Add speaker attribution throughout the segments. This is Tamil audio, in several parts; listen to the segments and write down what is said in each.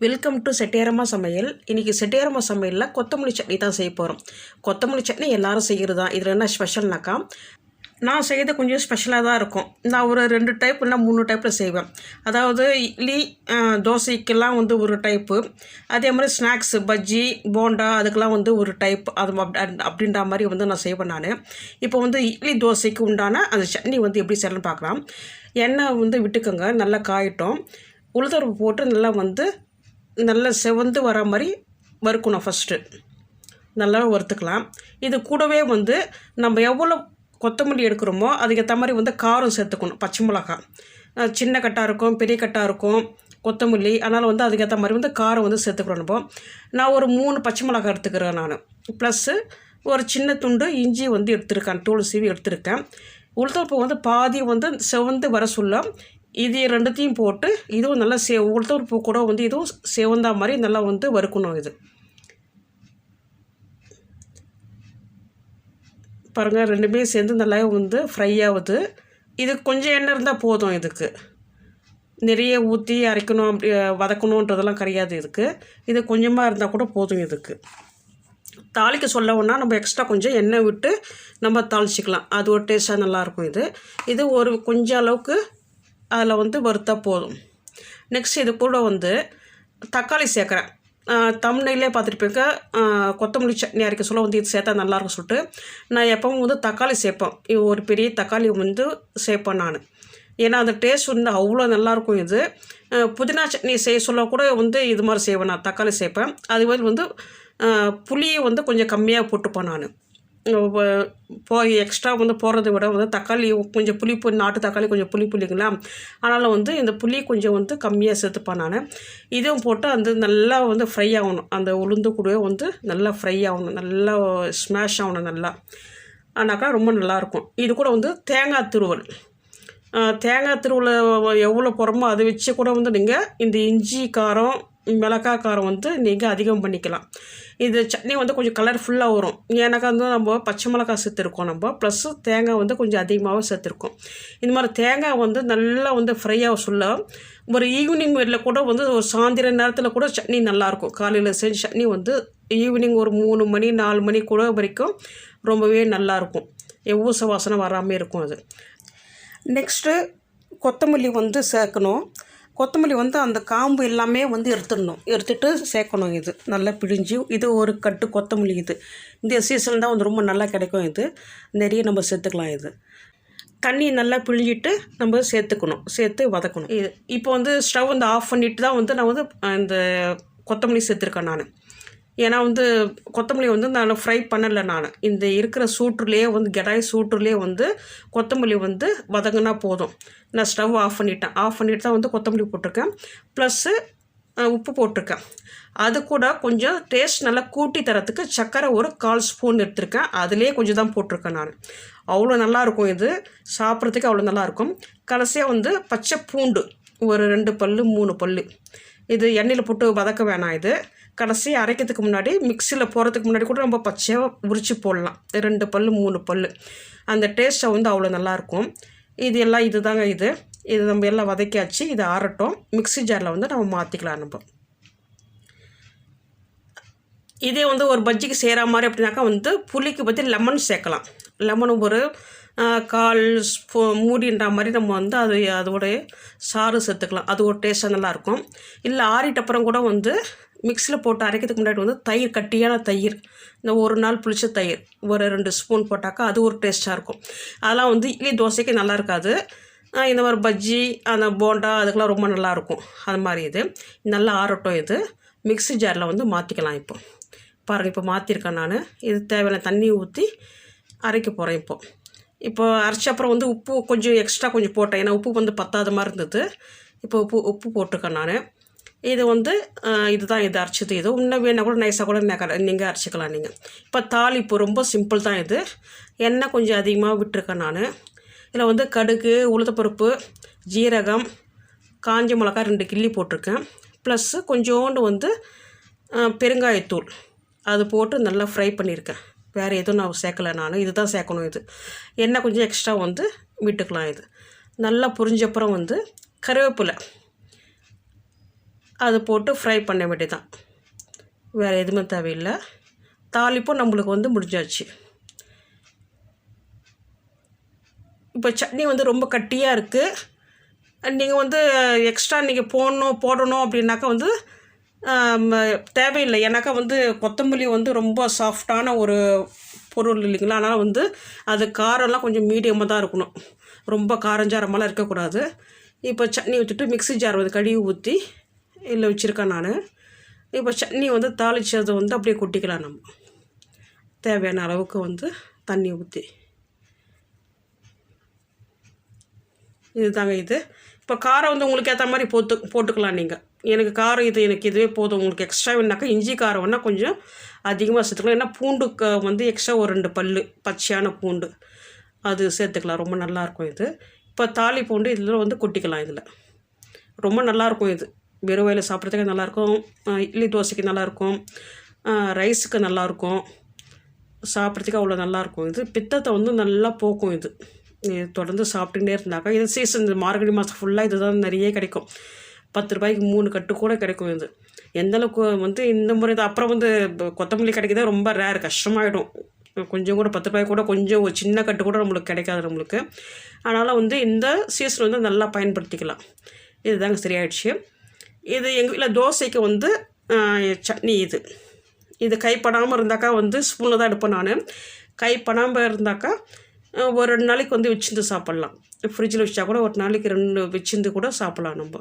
Speaker 1: Welcome to செட்டியாரமாசமையல். இன்றைக்கி செட்டியாரமாசமையலில் கொத்தமல்லி சட்னி தான் செய்ய போகிறோம். கொத்தமல்லி சட்னி எல்லோரும் செய்கிறது தான். இதில் என்ன ஸ்பெஷல்னாக்கா, நான் செய்கிறது கொஞ்சம் ஸ்பெஷலாக தான் இருக்கும். நான் ஒரு 2 டைப் இல்லை 3 டைப்பில் செய்வேன். அதாவது இட்லி தோசைக்கெல்லாம் வந்து ஒரு டைப்பு, அதே மாதிரி ஸ்நாக்ஸு பஜ்ஜி போண்டா அதுக்கெல்லாம் வந்து ஒரு டைப், அது அப்படின்ற மாதிரி வந்து நான் செய்வேன். நான் இப்போ வந்து இட்லி தோசைக்கு உண்டான அந்த சட்னி வந்து எப்படி செய்யலாம்னு பார்க்கலாம். எண்ணெய் வந்து விட்டுக்கோங்க, நல்லா காயட்டும். உளுத்தம்பருப்பு போட்டு நல்லா செவந்து வர மாதிரி வறுக்கணும். ஃபஸ்ட்டு நல்லா வறுத்துக்கலாம். இது கூடவே வந்து நம்ம எவ்வளோ கொத்தமல்லி எடுக்கிறோமோ அதுக்கேற்ற மாதிரி வந்து காரம் சேர்த்துக்கணும். பச்சை மிளகாய் சின்ன கட்டாக இருக்கும், பெரிய கட்டாக இருக்கும் கொத்தமல்லி, அதனால் வந்து அதுக்கேற்ற மாதிரி வந்து காரம் வந்து சேர்த்துக்கிறோம். நான் ஒரு 3 பச்சை மிளகாய் எடுத்துக்கிறேன் நான். ப்ளஸ்ஸு ஒரு சின்ன துண்டு இஞ்சி வந்து எடுத்துருக்கேன், தோல் சீவி எடுத்துருக்கேன். உளுத்தம்பருப்பு வந்து பாதி வந்து செவந்து வர சொல்ல இது 2த்தையும் போட்டு இதுவும் நல்லா உளுத்தம்பருப்பு கூட வந்து இதுவும் செவந்தா மாதிரி நல்லா வந்து வறுக்கணும். இது பாருங்கள், 2மே சேர்ந்து நல்லா வந்து ஃப்ரை ஆகுது. இது கொஞ்சம் எண்ணெய் இருந்தால் போதும். இதுக்கு நிறைய ஊற்றி அரைக்கணும், அப்படி வதக்கணுன்றதெல்லாம் கிடையாது. இது கொஞ்சமாக இருந்தால் கூட போதும். இதுக்கு தாளிக்க சொல்லவுன்னா நம்ம எக்ஸ்ட்ரா கொஞ்சம் எண்ணெய் விட்டு நம்ம தாளிச்சிக்கலாம். அது ஒரு டேஸ்ட்டாக நல்லாயிருக்கும். இது ஒரு கொஞ்சம் அளவுக்கு அதில் வந்து வறுத்தா போதும். நெக்ஸ்ட் இது கூட வந்து தக்காளி சேர்க்குறேன். தம்ப்நெயிலே பார்த்துருப்பீங்க, கொத்தமல்லி சட்னி அரைக்க சொல்ல வந்து இது சேர்த்தா நல்லாயிருக்கும் சொல்லிட்டு நான் எப்பவும் வந்து தக்காளி சேர்ப்பேன். ஒரு பெரிய தக்காளி வந்து சேர்ப்பேன் நான். ஏன்னா அந்த டேஸ்ட் வந்து அவ்வளோ நல்லாயிருக்கும். இது புதினா சட்னி செய்ய சொல்ல கூட வந்து இது மாதிரி செய்வேன், நான் தக்காளி சேர்ப்பேன். அதுவே வந்து புளியை வந்து கொஞ்சம் கம்மியாக போட்டுப்பேன் நான். எக்ஸ்ட்ரா வந்து போடுறத விட வந்து தக்காளி கொஞ்சம் புளிப்பு, நாட்டு தக்காளி கொஞ்சம் புளிப்புலிங்களா, அதனால் வந்து இந்த புளி கொஞ்சம் வந்து கம்மியாக சேர்த்துப்பேன் நான். இதுவும் போட்டு அந்த நல்லா வந்து ஃப்ரை ஆகணும். அந்த உளுந்து கூடவே வந்து நல்லா ஃப்ரை ஆகணும், நல்லா ஸ்மாஷ் ஆகணும் நல்லா. ஆனாக்கா ரொம்ப நல்லாயிருக்கும். இது கூட வந்து தேங்காய் திருவல் எவ்வளோ போகிறோமோ அதை வச்சு கூட வந்து நீங்கள் இந்த இஞ்சி காரம் மிளகாய் காரம் வந்து நீங்கள் அதிகம் பண்ணிக்கலாம். இது சட்னி வந்து கொஞ்சம் கலர்ஃபுல்லாக வரும். ஏன்னாக்கா வந்து நம்ம பச்சை மிளகாய் சேர்த்துருக்கோம், நம்ம ப்ளஸ்ஸு தேங்காய் வந்து கொஞ்சம் அதிகமாகவே சேர்த்துருக்கோம். இந்த மாதிரி தேங்காய் வந்து நல்லா வந்து ஃப்ரையாக சொல்ல ஒரு ஈவினிங் வேரில் கூட வந்து ஒரு சாயந்தர நேரத்தில் கூட சட்னி நல்லாயிருக்கும். காலையில் செஞ்ச சட்னி வந்து ஈவினிங் ஒரு 3 மணி 4 மணி கூட வரைக்கும் ரொம்பவே நல்லாயிருக்கும். ஊச வாசனை வராமல் இருக்கும். அது நெக்ஸ்ட்டு கொத்தமல்லி வந்து சேர்க்கணும். கொத்தமல்லி வந்து அந்த காம்பு எல்லாமே வந்து எடுத்துட்டு சேர்க்கணும். இது நல்லா பிழிஞ்சு, இது ஒரு கட்டு கொத்தமல்லி. இந்த சீசன் தான் வந்து ரொம்ப நல்லா கிடைக்கும். இது நிறைய நம்ம சேர்த்துக்கலாம். இது தண்ணி நல்லா பிழிஞ்சிட்டு நம்ம சேர்த்து வதக்கணும். இது இப்போ வந்து ஸ்டவ் வந்து ஆஃப் பண்ணிவிட்டு தான் வந்து நான் வந்து இந்த கொத்தமல்லி சேர்த்துருக்கேன் நான். ஏன்னா வந்து கொத்தமல்லி வந்து நான் ஃப்ரை பண்ணலை. நான் இந்த இருக்கிற சூட்டுலேயே வந்து கடாய் சூட்டுலேயே வந்து கொத்தமல்லி வந்து வதங்கினா போதும். நான் ஸ்டவ் ஆஃப் பண்ணிவிட்டு தான் வந்து கொத்தமல்லி போட்டிருக்கேன். ப்ளஸ்ஸு உப்பு போட்டிருக்கேன். அது கூட கொஞ்சம் டேஸ்ட் நல்லா கூட்டி தரத்துக்கு சர்க்கரை ஒரு 1/4 ஸ்பூன் எடுத்திருக்கேன். அதிலே கொஞ்சம் தான் போட்டிருக்கேன் நான். அவ்வளோ நல்லாயிருக்கும். இது சாப்பிட்றதுக்கு அவ்வளோ நல்லாயிருக்கும். கடைசியாக வந்து பச்சை பூண்டு ஒரு 2 பல் 3 பல் இது எண்ணெயில் போட்டு வதக்க வேணாம். இது கடைசி அரைக்கிறதுக்கு முன்னாடி மிக்சியில் போகிறதுக்கு முன்னாடி கூட நம்ம பச்சையாக உரித்து போடலாம். 2 பல் 3 பல் அந்த டேஸ்ட்டை வந்து அவ்வளோ நல்லாயிருக்கும். இது எல்லாம் இதுதாங்க. இது நம்ம எல்லாம் வதக்கியாச்சு. இது ஆறட்டும். மிக்ஸி ஜாரில் வந்து நம்ம மாற்றிக்கலாம். நம்ம இதே வந்து ஒரு பஜ்ஜிக்கு செய்கிற மாதிரி அப்படின்னாக்கா வந்து புளிக்கு பற்றி லெமன் சேர்க்கலாம். லெமன் ஒரு 1/4 மூடின்ற மாதிரி நம்ம வந்து அதோடைய சாறு சேர்த்துக்கலாம். அது ஒரு டேஸ்ட்டாக நல்லாயிருக்கும். இல்லை ஆறிட்டப்புறம் கூட வந்து மிக்ஸியில் போட்டு அரைக்கிறதுக்கு முன்னாடி வந்து தயிர், கட்டியான தயிர், இந்த ஒரு நாள் புளிச்ச தயிர் ஒரு 2 ஸ்பூன் போட்டாக்கா அது ஒரு டேஸ்ட்டாக இருக்கும். அதெல்லாம் வந்து இட்லி தோசைக்கு நல்லா இருக்காது. இந்த மாதிரி பஜ்ஜி அந்த போண்டா அதுக்கெலாம் ரொம்ப நல்லாயிருக்கும். அது மாதிரி இது நல்லா ஆறட்டும். இது மிக்ஸி ஜாரில் வந்து மாற்றிக்கலாம். இப்போ பாருங்கள், இப்போ மாற்றிருக்கேன் நான். இது தேவையான தண்ணி ஊற்றி அரைக்க போகிறேன். இப்போ அரைச்ச அப்புறம் வந்து உப்பு கொஞ்சம் எக்ஸ்ட்ரா கொஞ்சம் போட்டேன். ஏன்னா உப்பு வந்து பத்தாத மாதிரி இருந்தது. இப்போ உப்பு போட்டிருக்கேன் நான். இது வந்து இதுதான் இது அரைச்சது. இது இன்னும் வேணால் கூட நைஸாக கூட நீங்கள் அரைச்சிக்கலாம். நீங்கள் இப்போ தாளிப்பு ரொம்ப சிம்பிள் தான். இது எண்ணெய் கொஞ்சம் அதிகமாக விட்டுருக்கேன் நான். இதில் வந்து கடுகு, உளுத்தப்பருப்பு, ஜீரகம், காஞ்ச மிளகாய் 2 கிள்ளி போட்டிருக்கேன். ப்ளஸ்ஸு கொஞ்சோண்டு வந்து பெருங்காயத்தூள் அது போட்டு நல்லா ஃப்ரை பண்ணியிருக்கேன். வேறு எதுவும் நான் சேர்க்கலை நான். இது தான் சேர்க்கணும். இது எண்ணெய் கொஞ்சம் எக்ஸ்ட்ரா வந்து விட்டுக்கலாம். இது நல்லா புரிஞ்சப்புறம் வந்து கருவேப்பிலை அது போட்டு ஃப்ரை பண்ண வேண்டியதான், வேறு எதுவுமே தேவையில்லை. தாளிப்பும் நம்மளுக்கு வந்து முடிஞ்சாச்சு. இப்போ சட்னி வந்து ரொம்ப கட்டியாக இருக்குது. நீங்கள் வந்து எக்ஸ்ட்ரா நீங்கள் போடணும் அப்படின்னாக்கா வந்து தேவையில்லை. ஏன்னாக்கா வந்து கொத்தமல்லி வந்து ரொம்ப சாஃப்டான ஒரு பொருள் இல்லைங்களா, அதனால் வந்து அது காரம்லாம் கொஞ்சம் மீடியமாக தான் இருக்கணும், ரொம்ப காரஞ்சாரமெல்லாம் இருக்கக்கூடாது. இப்போ சட்னி ஊற்றிட்டு மிக்ஸி ஜார் வந்து கழுவி ஊற்றி இதில் வச்சுருக்கேன் நான். இப்போ சட்னி வந்து தாளித்ததை வந்து அப்படியே கொட்டிக்கலாம். நம்ம தேவையான அளவுக்கு வந்து தண்ணி ஊற்றி, இது தாங்க இது. இப்போ காரம் வந்து உங்களுக்கு ஏற்ற மாதிரி போட்டுக்கலாம் நீங்கள். எனக்கு காரம் எனக்கு இதுவே போதும். உங்களுக்கு எக்ஸ்ட்ரா வேணாக்கா இஞ்சி காரம் வேணால் கொஞ்சம் அதிகமாக சேர்த்துக்கலாம். ஏன்னா பூண்டுக்கு வந்து எக்ஸ்ட்ரா ஒரு 2 பல் பச்சையான பூண்டு அது சேர்த்துக்கலாம், ரொம்ப நல்லாயிருக்கும் இது. இப்போ தாலி பூண்டு இதில் வந்து கொட்டிக்கலாம். இதில் ரொம்ப நல்லாயிருக்கும் இது. வெறும் வயலில் சாப்பிட்றதுக்கு நல்லாயிருக்கும், இட்லி தோசைக்கு நல்லாயிருக்கும், ரைஸுக்கு நல்லாயிருக்கும், சாப்பிட்றதுக்கு அவ்வளோ நல்லாயிருக்கும். இது பித்தத்தை வந்து நல்லா போக்கும். இது தொடர்ந்து சாப்பிட்டுட்டே இருந்தாக்கா, இது சீசன் மார்கழி மாதம் ஃபுல்லாக இது தான் நிறைய கிடைக்கும். 10 ரூபாய்க்கு 3 கட்டு கூட கிடைக்கும். இது எந்தளவுக்கு வந்து இந்த முறை தான். அப்புறம் வந்து கொத்தமல்லி கிடைக்கிறதே ரொம்ப ரேர், கஷ்டமாயிடும். கொஞ்சம் கூட 10 ரூபாய்க்கு கூட கொஞ்சம் ஒரு சின்ன கட்டு கூட நம்மளுக்கு கிடைக்காது நம்மளுக்கு. அதனால் வந்து இந்த சீசன் வந்து நல்லா பயன்படுத்திக்கலாம். இதுதாங்க சரியாயிடுச்சு. இது எங்கள் வீட்டில் தோசைக்கு வந்து சட்னி இது கைப்படாமல் இருந்தாக்கா வந்து ஸ்பூனில் தான் எடுப்பேன் நான். கைப்படாமல் இருந்தாக்கா ஒரு 2 நாளைக்கு வந்து வச்சிருந்து சாப்பிட்லாம். ஃப்ரிட்ஜில் வச்சா கூட ஒரு நாளைக்கு 2 வச்சிருந்து கூட சாப்பிட்லாம் நம்ம.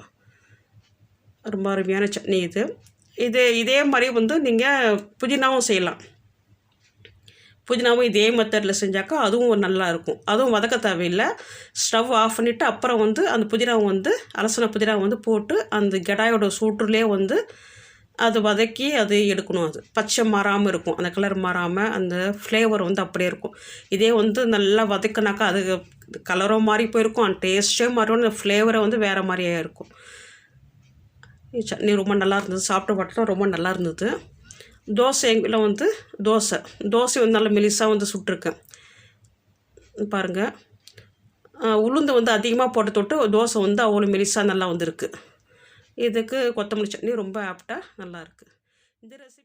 Speaker 1: ரொம்ப அருமையான சட்னி இதே மாதிரி வந்து நீங்கள் புதினாவும் செய்யலாம். புதினாவும் இதே மெத்தடில் செஞ்சாக்கா அதுவும் நல்லாயிருக்கும். அதுவும் வதக்க தேவையில்லை. ஸ்டவ் ஆஃப் பண்ணிவிட்டு அப்புறம் வந்து அந்த புதினாவை வந்து அலசின புதினாவை வந்து போட்டு அந்த கடாயோட சூட்டுலேயே வந்து அது வதக்கி அது எடுக்கணும். அது பச்சை மாறாமல் இருக்கும், அந்த கலர் மாறாமல் அந்த ஃப்ளேவர் வந்து அப்படியே இருக்கும். இதே வந்து நல்லா வதக்கினாக்கா அது கலரும் மாறி போயிருக்கும், அந்த டேஸ்ட்டே மாறும், அந்த ஃப்ளேவரை வந்து வேறு மாதிரியே இருக்கும். சட்னி ரொம்ப நல்லா இருந்தது, சாப்பிட்டு பார்த்தா ரொம்ப நல்லா இருந்தது. தோசை எங்கள் வீட்டில் வந்து தோசை வந்து நல்லா மெலிசாக வந்து சுட்டிருக்கேன் பாருங்கள். உளுந்து வந்து அதிகமாக போட்டு தோசை வந்து அவ்வளோ மெலிசாக நல்லா வந்துருக்கு. இதுக்கு கொத்தமல்லி சட்னி ரொம்ப ஆப்டாக நல்லாயிருக்கு. இந்த ரெசிபி